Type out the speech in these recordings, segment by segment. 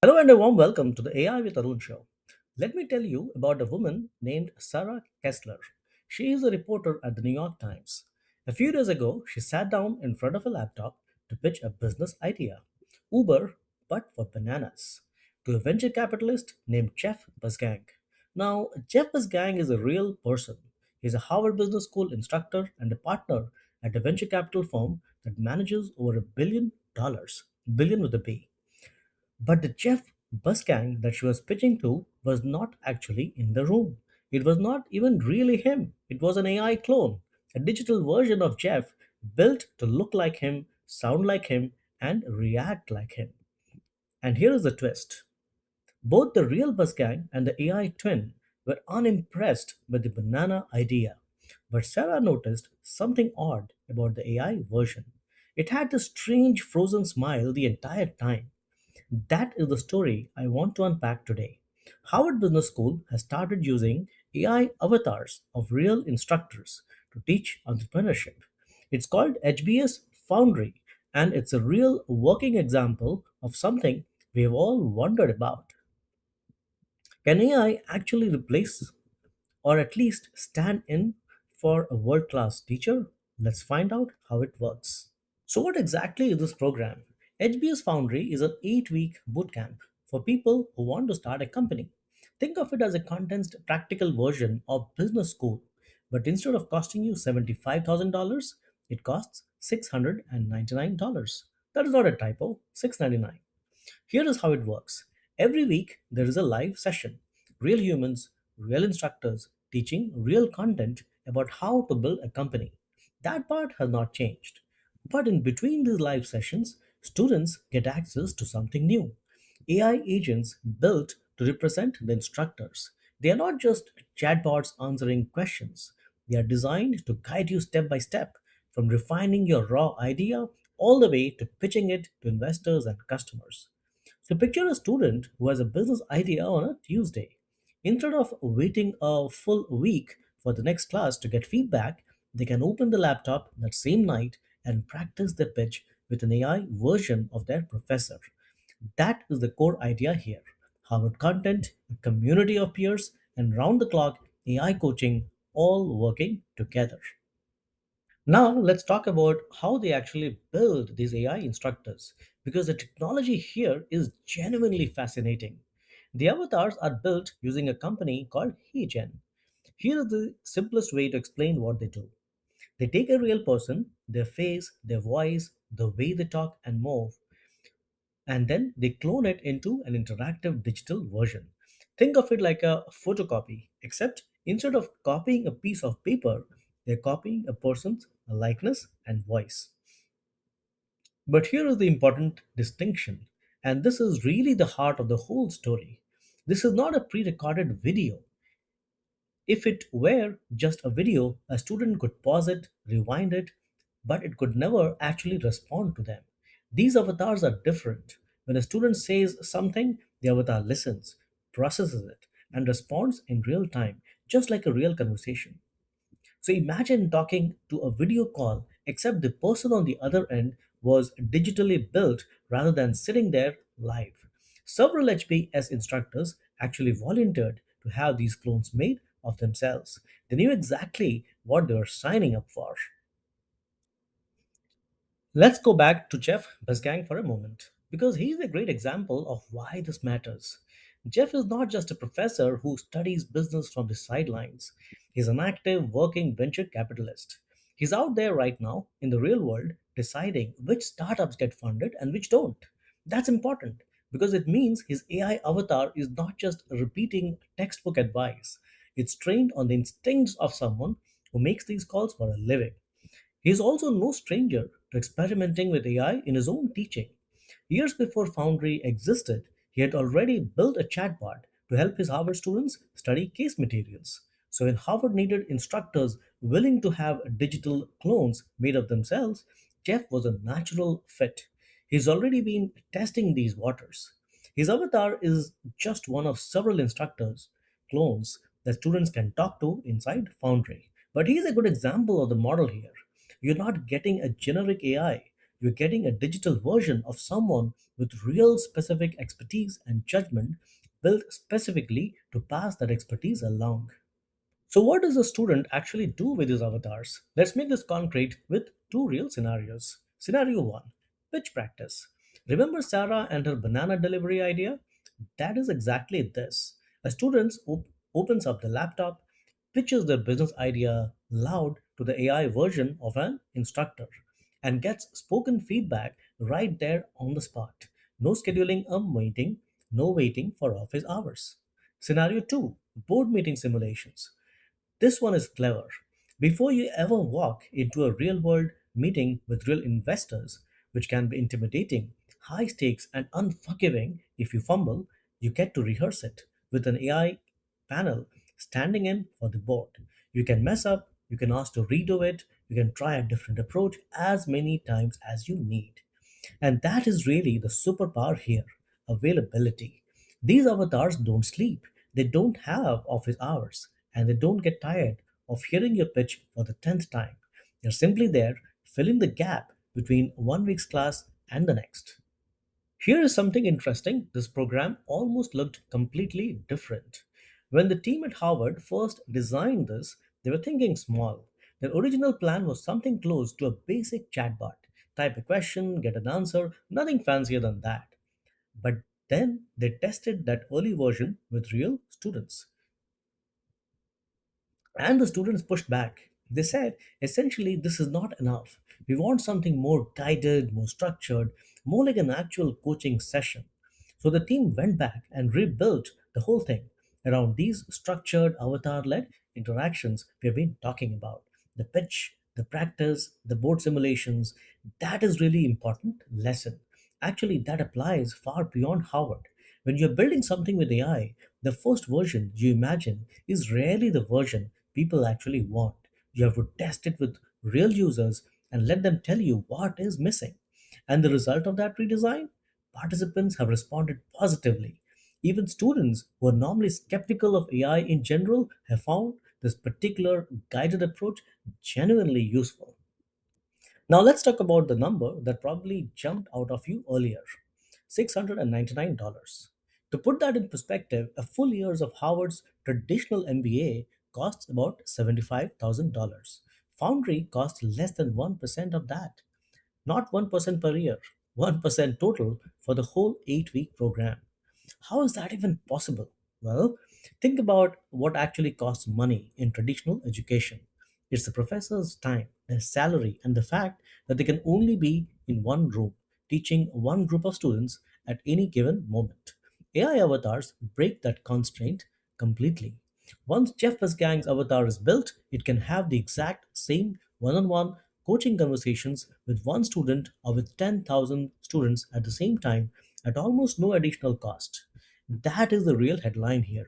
Hello and a warm welcome to the AI with Arun show. Let me tell you about a woman named Sarah Kessler. She is a reporter at the New York Times. A few days ago, she sat down in front of a laptop to pitch a business idea Uber, but for bananas, to a venture capitalist named Jeff Busgang. Now, Jeff Busgang is a real person. He's a Harvard Business School instructor and a partner at a venture capital firm that manages over $1 billion, billion with a B. But the Jeff Busgang that she was pitching to was not actually in the room. It was not even really him. It was an AI clone, a digital version of Jeff built to look like him, sound like him, and react like him. And here is the twist. Both the real Busgang and the AI twin were unimpressed with the banana idea. But Sarah noticed something odd about the AI version. It had this strange frozen smile the entire time. That is the story I want to unpack today. Harvard Business School has started using AI avatars of real instructors to teach entrepreneurship. It's called HBS Foundry, and it's a real working example of something we have all wondered about. Can AI actually replace or at least stand in for a world class teacher? Let's find out how it works. So, what exactly is this program? HBS Foundry is an 8-week bootcamp for people who want to start a company. Think of it as a condensed practical version of business school, but instead of costing you $75,000, it costs $699. That is not a typo, $699. Here is how it works. Every week, there is a live session. Real humans, real instructors teaching real content about how to build a company. That part has not changed. But in between these live sessions, students get access to something new. AI agents built to represent the instructors. They are not just chatbots answering questions, they are designed to guide you step by step, from refining your raw idea all the way to pitching it to investors and customers. So picture a student who has a business idea on a Tuesday. Instead of waiting a full week for the next class to get feedback, they can open the laptop that same night and practice their pitch with an AI version of their professor. That is the core idea here. Harvard content, a community of peers, and round the clock AI coaching all working together. Now, let's talk about how they actually build these AI instructors because the technology here is genuinely fascinating. The avatars are built using a company called HeyGen. Here is the simplest way to explain what they do. They take a real person, their face, their voice, the way they talk and move, and then they clone it into an interactive digital version. Think of it like a photocopy, except instead of copying a piece of paper, they're copying a person's likeness and voice. But here is the important distinction, and this is really the heart of the whole story. This is not a pre recorded video. If it were just a video, a student could pause it, rewind it, but it could never actually respond to them. These avatars are different. When a student says something, the avatar listens, processes it, and responds in real time, just like a real conversation. So imagine talking to a video call, except the person on the other end was digitally built rather than sitting there live. Several HBS instructors actually volunteered to have these clones made of themselves. They knew exactly what they were signing up for. Let's go back to Jeff Bezgang for a moment, because he's a great example of why this matters. Jeff is not just a professor who studies business from the sidelines, he's an active, working venture capitalist. He's out there right now in the real world deciding which startups get funded and which don't. That's important because it means his AI avatar is not just repeating textbook advice, it's trained on the instincts of someone who makes these calls for a living. He is also no stranger to experimenting with AI in his own teaching. Years before Foundry existed, he had already built a chatbot to help his Harvard students study case materials. So, when Harvard needed instructors willing to have digital clones made of themselves, Jeff was a natural fit. He's already been testing these waters. His avatar is just one of several instructors, clones that students can talk to inside Foundry. But he's a good example of the model here. You're not getting a generic AI. you're getting a digital version of someone with real specific expertise and judgment built specifically to pass that expertise along. So, what does a student actually do with his avatars? Let's make this concrete with two real scenarios. Scenario 1, pitch practice. Remember Sarah and her banana delivery idea? That is exactly this. A student opens up the laptop, pitches their business idea loud to the AI version of an instructor, and gets spoken feedback right there on the spot. No scheduling a meeting, no waiting for office hours. Scenario 2, board meeting simulations. This one is clever. Before you ever walk into a real world meeting with real investors, which can be intimidating, high stakes, and unforgiving if you fumble, you get to rehearse it with an AI panel standing in for the board. You can mess up, you can ask to redo it, you can try a different approach as many times as you need. And that is really the superpower here, availability. These avatars don't sleep, they don't have office hours, and they don't get tired of hearing your pitch for the 10th time. They're simply there, filling the gap between one week's class and the next. Here is something interesting. This program almost looked completely different. When the team at Harvard first designed this, they were thinking small. Their original plan was something close to a basic chatbot. Type a question, get an answer, nothing fancier than that. But then they tested that early version with real students. And the students pushed back. They said, essentially, this is not enough. We want something more guided, more structured, more like an actual coaching session. So the team went back and rebuilt the whole thing around these structured avatar led interactions we have been talking about. The pitch, the practice, the board simulations, that is really important lesson. Actually, that applies far beyond Harvard. When you're building something with AI, the first version you imagine is rarely the version people actually want. You have to test it with real users and let them tell you what is missing. And the result of that redesign? Participants have responded positively. Even students who are normally skeptical of AI in general have found this particular guided approach genuinely useful. Now let's talk about the number that probably jumped out of you earlier, $699. To put that in perspective, a full years of Harvard's traditional MBA costs about $75,000. Foundry costs less than 1% of that. Not 1% per year, 1% total for the whole 8-week program. How is that even possible? Well, think about what actually costs money in traditional education. It's the professor's time, their salary, and the fact that they can only be in one room, teaching one group of students at any given moment. AI avatars break that constraint completely. Once Jeff Gang's avatar is built, it can have the exact same one on one coaching conversations with one student or with 10,000 students at the same time at almost no additional cost. That is the real headline here.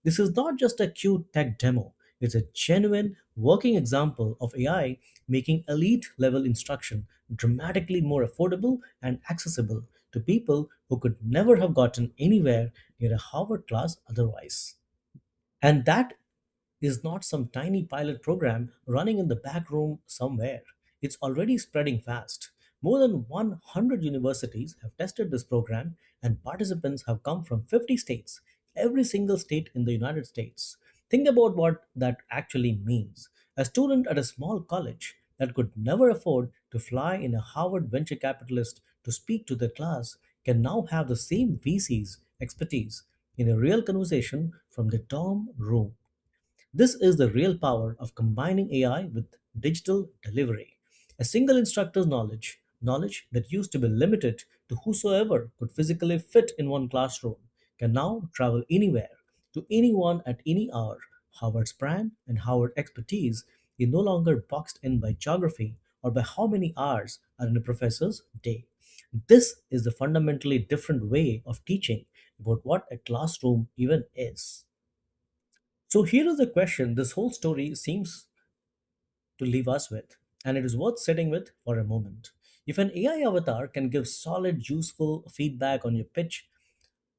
This is not just a cute tech demo, it's a genuine working example of AI making elite level instruction dramatically more affordable and accessible to people who could never have gotten anywhere near a Harvard class otherwise. And that is not some tiny pilot program running in the back room somewhere. It's already spreading fast. More than 100 universities have tested this program, and participants have come from 50 states, every single state in the United States. Think about what that actually means. A student at a small college that could never afford to fly in a Harvard venture capitalist to speak to their class can now have the same VC's expertise in a real conversation from the dorm room. This is the real power of combining AI with digital delivery. A single instructor's knowledge that used to be limited to whosoever could physically fit in one classroom, can now travel anywhere, to anyone at any hour. Howard's brand and Howard expertise is no longer boxed in by geography or by how many hours are in a professor's day. This is the fundamentally different way of teaching about what a classroom even is. So here is the question this whole story seems to leave us with, and it is worth sitting with for a moment. If an AI avatar can give solid, useful feedback on your pitch,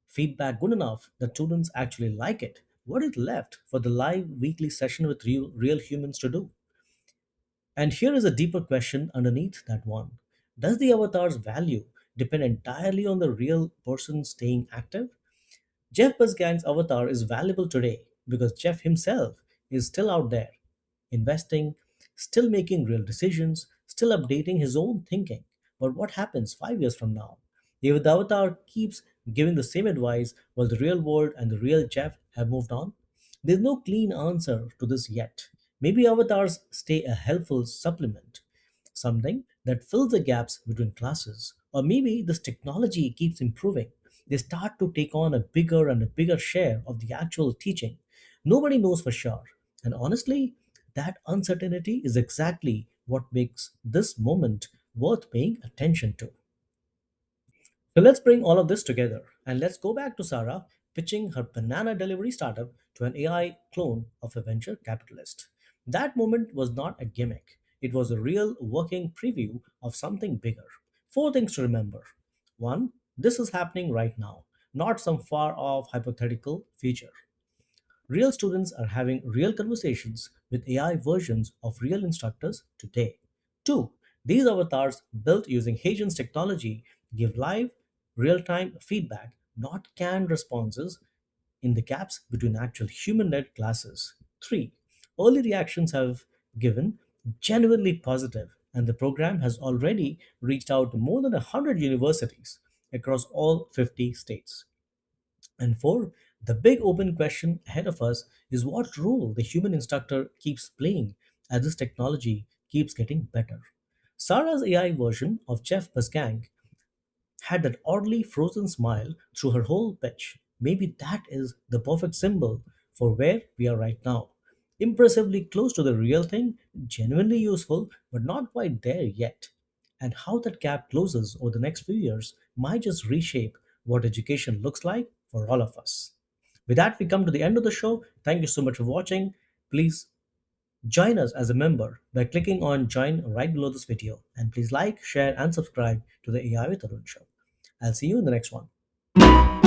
feedback good enough that students actually like it, what is left for the live weekly session with real humans to do? And here is a deeper question underneath that one. Does the avatar's value depend entirely on the real person staying active? Jeff Bezos' avatar is valuable today because Jeff himself is still out there, investing, still making real decisions, still updating his own thinking. But what happens 5 years from now? If the avatar keeps giving the same advice while the real world and the real Jeff have moved on? There's no clean answer to this yet. Maybe avatars stay a helpful supplement, something that fills the gaps between classes. Or maybe this technology keeps improving. They start to take on a bigger and a bigger share of the actual teaching. Nobody knows for sure. And honestly, that uncertainty is exactly what makes this moment worth paying attention to. So let's bring all of this together and let's go back to Sarah pitching her banana delivery startup to an AI clone of a venture capitalist. That moment was not a gimmick, it was a real working preview of something bigger. Four things to remember. One, this is happening right now, not some far off hypothetical future. Real students are having real conversations with AI versions of real instructors today. Two, these avatars built using HeyGen's technology give live, real time feedback, not canned responses in the gaps between actual human led classes. Three, early reactions have given genuinely positive, and the program has already reached out to more than 100 universities across all 50 states. And four, the big open question ahead of us is what role the human instructor keeps playing as this technology keeps getting better. Sarah's AI version of Jeff Bezos had that oddly frozen smile through her whole pitch. Maybe that is the perfect symbol for where we are right now. Impressively close to the real thing, genuinely useful, but not quite there yet. And how that gap closes over the next few years might just reshape what education looks like for all of us. With that, we come to the end of the show. Thank you so much for watching. Please join us as a member by clicking on join right below this video. And please like, share, and subscribe to the AI with Arun show. I'll see you in the next one.